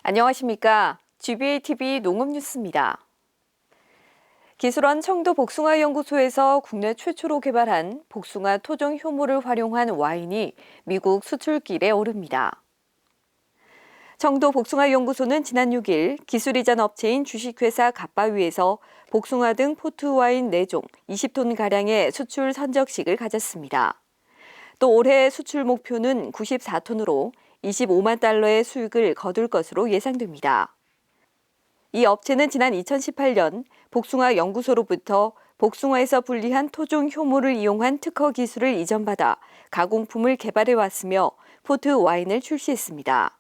안녕하십니까. GBA-TV 농업뉴스입니다. 기술원 청도복숭아연구소에서 국내 최초로 개발한 복숭아 토종 효모를 활용한 와인이 미국 수출길에 오릅니다. 청도복숭아연구소는 지난 6일 기술이전 업체인 주식회사 갓바위에서 복숭아 등 포트와인 4종 20톤가량의 수출 선적식을 가졌습니다. 또 올해 수출 목표는 94톤으로 25만 달러의 수익을 거둘 것으로 예상됩니다. 이 업체는 지난 2018년 복숭아 연구소로부터 복숭아에서 분리한 토종 효모를 이용한 특허 기술을 이전받아 가공품을 개발해 왔으며 포트 와인을 출시했습니다.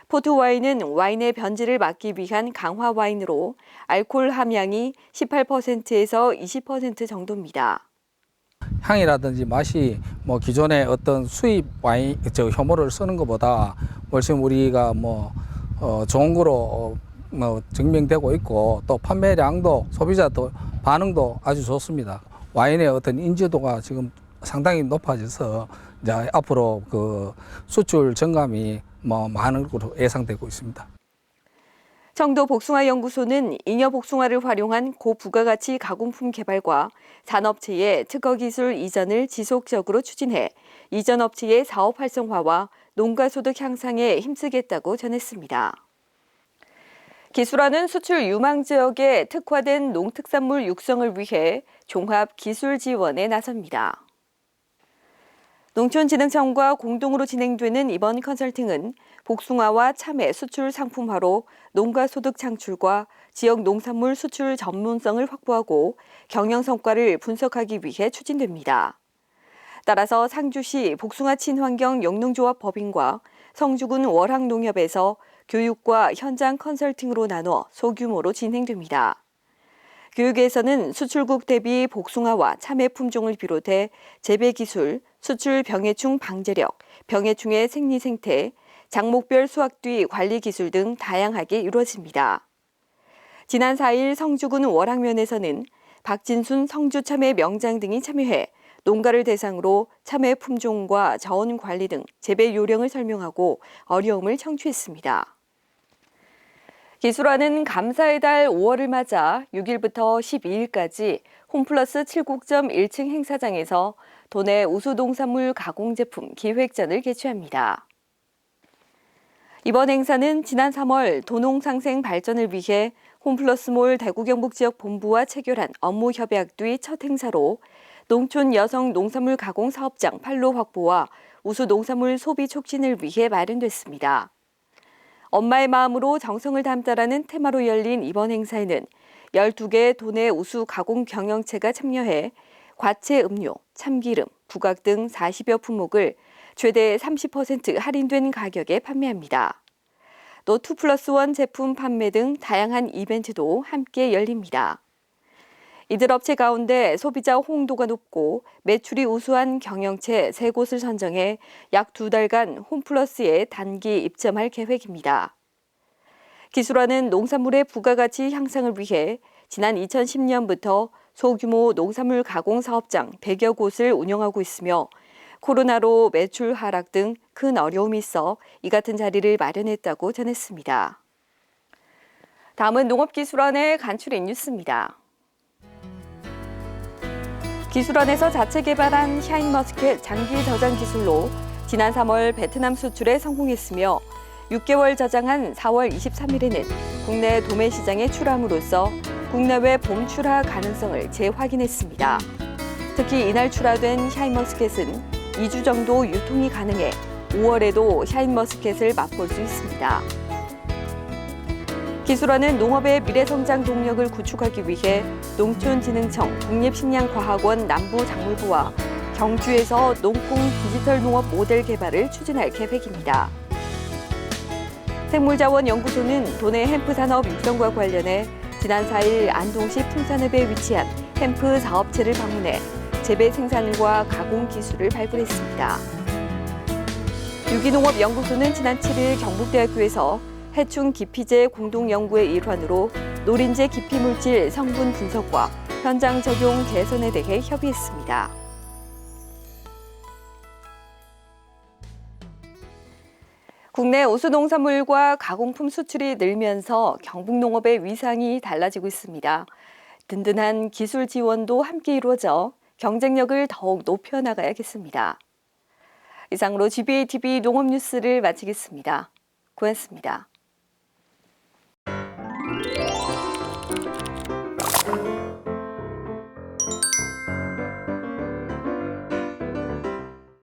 포트 와인은 와인의 변질을 막기 위한 강화 와인으로 알코올 함량이 18%에서 20% 정도입니다. 향이라든지 맛이 기존의 어떤 수입 와인, 효모를 쓰는 것보다 훨씬 우리가 좋은 거로 증명되고 있고, 또 판매량도 소비자도 반응도 아주 좋습니다. 와인의 어떤 인지도가 지금 상당히 높아져서 이제 앞으로 그 수출 증감이 많은 것으로 예상되고 있습니다. 청도복숭아연구소는 잉여 복숭아를 활용한 고부가가치 가공품 개발과 산업체의 특허 기술 이전을 지속적으로 추진해 이전 업체의 사업 활성화와 농가 소득 향상에 힘쓰겠다고 전했습니다. 기술원은 수출 유망 지역에 특화된 농특산물 육성을 위해 종합 기술 지원에 나섭니다. 농촌진흥청과 공동으로 진행되는 이번 컨설팅은 복숭아와 참외 수출 상품화로 농가 소득 창출과 지역 농산물 수출 전문성을 확보하고 경영 성과를 분석하기 위해 추진됩니다. 따라서 상주시 복숭아 친환경 영농조합 법인과 성주군 월학농협에서 교육과 현장 컨설팅으로 나눠 소규모로 진행됩니다. 교육에서는 수출국 대비 복숭아와 참외 품종을 비롯해 재배 기술, 수출 병해충 방제력, 병해충의 생리 생태, 작목별 수확 뒤 관리 기술 등 다양하게 이루어집니다. 지난 4일 성주군 월학면에서는 박진순 성주참외 명장 등이 참여해 농가를 대상으로 참외 품종과 저온 관리 등 재배 요령을 설명하고 어려움을 청취했습니다. 기술원은 감사의 달 5월을 맞아 6일부터 12일까지 홈플러스 7국점 1층 행사장에서 도내 우수 농산물 가공 제품 기획전을 개최합니다. 이번 행사는 지난 3월 도농상생 발전을 위해 홈플러스몰 대구 경북 지역 본부와 체결한 업무 협약 뒤 첫 행사로 농촌 여성 농산물 가공 사업장 판로 확보와 우수 농산물 소비 촉진을 위해 마련됐습니다. 엄마의 마음으로 정성을 담다라는 테마로 열린 이번 행사에는 12개 도내 우수 가공 경영체가 참여해 과채 음료, 참기름, 부각 등 40여 품목을 최대 30% 할인된 가격에 판매합니다. 또 2+1 제품 판매 등 다양한 이벤트도 함께 열립니다. 이들 업체 가운데 소비자 호응도가 높고 매출이 우수한 경영체 3곳을 선정해 약 2달간 홈플러스에 단기 입점할 계획입니다. 기술원은 농산물의 부가가치 향상을 위해 지난 2010년부터 소규모 농산물 가공 사업장 100여 곳을 운영하고 있으며 코로나로 매출 하락 등 큰 어려움이 있어 이 같은 자리를 마련했다고 전했습니다. 다음은 농업기술원의 간추린 뉴스입니다. 기술원에서 자체 개발한 샤인머스켓 장기 저장 기술로 지난 3월 베트남 수출에 성공했으며 6개월 저장한 4월 23일에는 국내 도매 시장에 출하함으로써 국내외 봄 출하 가능성을 재확인했습니다. 특히 이날 출하된 샤인머스켓은 2주 정도 유통이 가능해 5월에도 샤인머스켓을 맛볼 수 있습니다. 기술원은 농업의 미래성장 동력을 구축하기 위해 농촌진흥청 국립식량과학원 남부작물부와 경주에서 농풍 디지털 농업 모델 개발을 추진할 계획입니다. 생물자원연구소는 도내 햄프 산업 육성과 관련해 지난 4일 안동시 풍산읍에 위치한 햄프 사업체를 방문해 재배 생산과 가공 기술을 발굴했습니다. 유기농업연구소는 지난 7일 경북대학교에서 해충 기피제 공동연구의 일환으로 노린재 기피물질 성분 분석과 현장 적용 개선에 대해 협의했습니다. 국내 우수농산물과 가공품 수출이 늘면서 경북농업의 위상이 달라지고 있습니다. 든든한 기술 지원도 함께 이루어져 경쟁력을 더욱 높여나가야겠습니다. 이상으로 GBA TV 농업뉴스를 마치겠습니다. 고맙습니다.